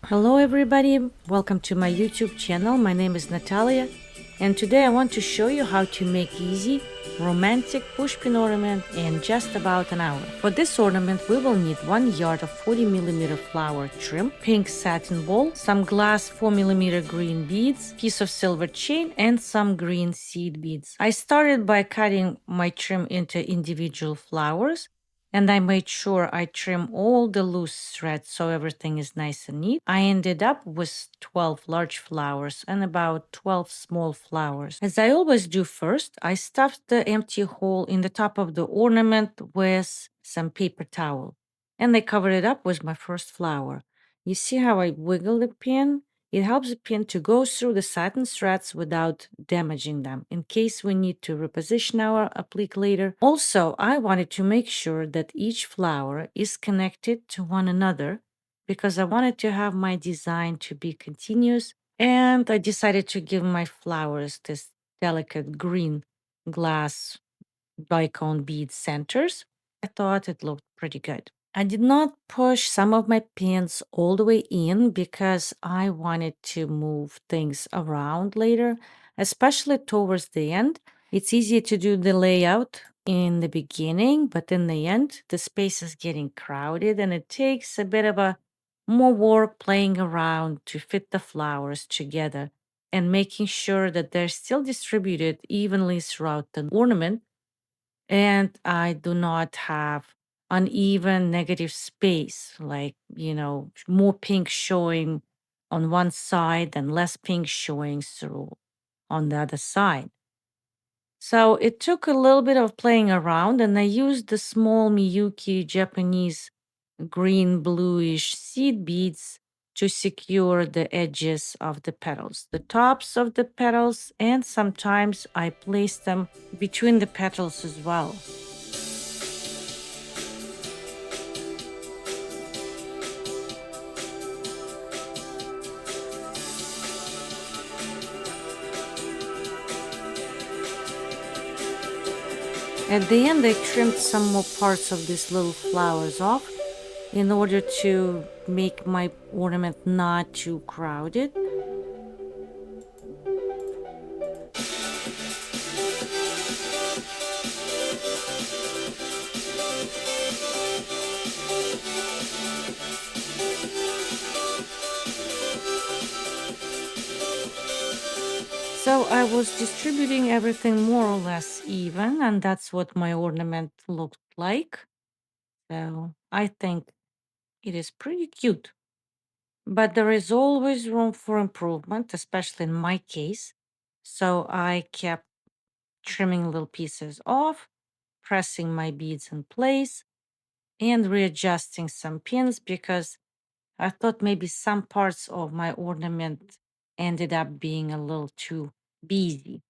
Hello everybody, welcome to my YouTube channel. My name is Natalia and today I want to show you how to make easy romantic pushpin ornament in just about an hour. For this ornament we will need 1 yard of 40mm flower trim, pink satin ball, some glass 4mm green beads, piece of silver chain and some green seed beads. I started by cutting my trim into individual flowers and I made sure I trim all the loose threads so everything is nice and neat. I ended up with 12 large flowers and about 12 small flowers. As I always do first, I stuffed the empty hole in the top of the ornament with some paper towel and I covered it up with my first flower. You see how I wiggle the pin? It helps the pin to go through the satin threads without damaging them in case we need to reposition our applique later. Also, I wanted to make sure that each flower is connected to one another because I wanted to have my design to be continuous, and I decided to give my flowers this delicate green glass bicone bead centers. I thought it looked pretty good. I did not push some of my pins all the way in because I wanted to move things around later, especially towards the end. It's easier to do the layout in the beginning, but in the end, the space is getting crowded and it takes a bit of a more work playing around to fit the flowers together and making sure that they're still distributed evenly throughout the ornament and I do not have uneven negative space, like, more pink showing on one side and less pink showing through on the other side. So it took a little bit of playing around, and I used the small Miyuki Japanese green bluish seed beads to secure the edges of the petals, the tops of the petals, and sometimes I place them between the petals as well. At the end, I trimmed some more parts of these little flowers off in order to make my ornament not too crowded. So I was distributing everything more or less even, and that's what my ornament looked like. So I think it is pretty cute. But there is always room for improvement, especially in my case. So I kept trimming little pieces off, pressing my beads in place, and readjusting some pins because I thought maybe some parts of my ornament ended up being a little too busy.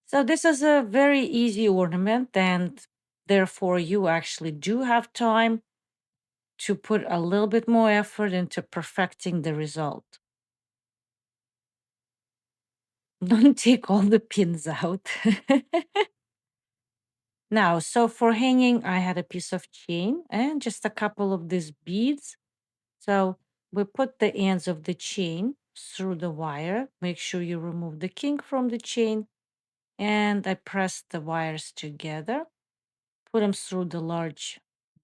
So this is a very easy ornament, and therefore you actually do have time to put a little bit more effort into perfecting the result. Don't take all the pins out. Now, so for hanging, I had a piece of chain and just a couple of these beads. So we put the ends of the chain through the wire. Make sure you remove the kink from the chain. And I press the wires together, put them through the large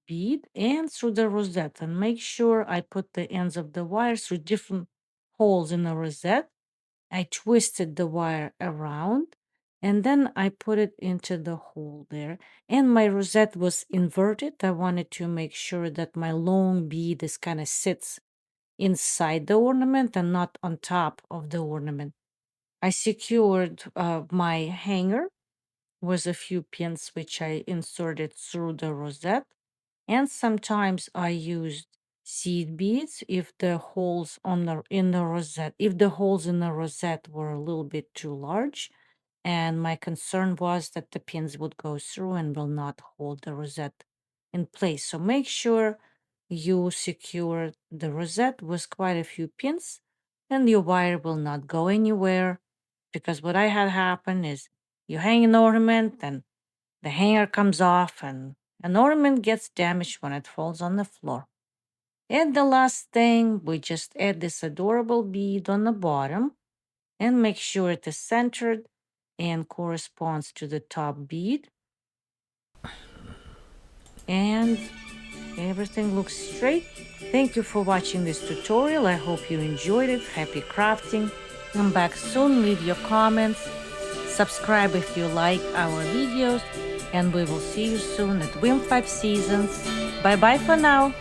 bead and through the rosette. And make sure I put the ends of the wire through different holes in the rosette. I twisted the wire around and then I put it into the hole there. And my rosette was inverted. I wanted to make sure that my long bead is kind of sits inside the ornament and not on top of the ornament. I secured my hanger with a few pins which I inserted through the rosette. And sometimes I used seed beads if the holes in the rosette, if the holes in the rosette were a little bit too large. And my concern was that the pins would go through and will not hold the rosette in place. So make sure you secure the rosette with quite a few pins and your wire will not go anywhere, because what I had happen is you hang an ornament and the hanger comes off and an ornament gets damaged when it falls on the floor. And the last thing, we just add this adorable bead on the bottom and make sure it is centered and corresponds to the top bead. And everything looks straight. Thank you for watching this tutorial. I hope you enjoyed it. Happy crafting. Come back soon, leave your comments, subscribe if you like our videos, and we will see you soon at Wim 5 Seasons. Bye bye for now.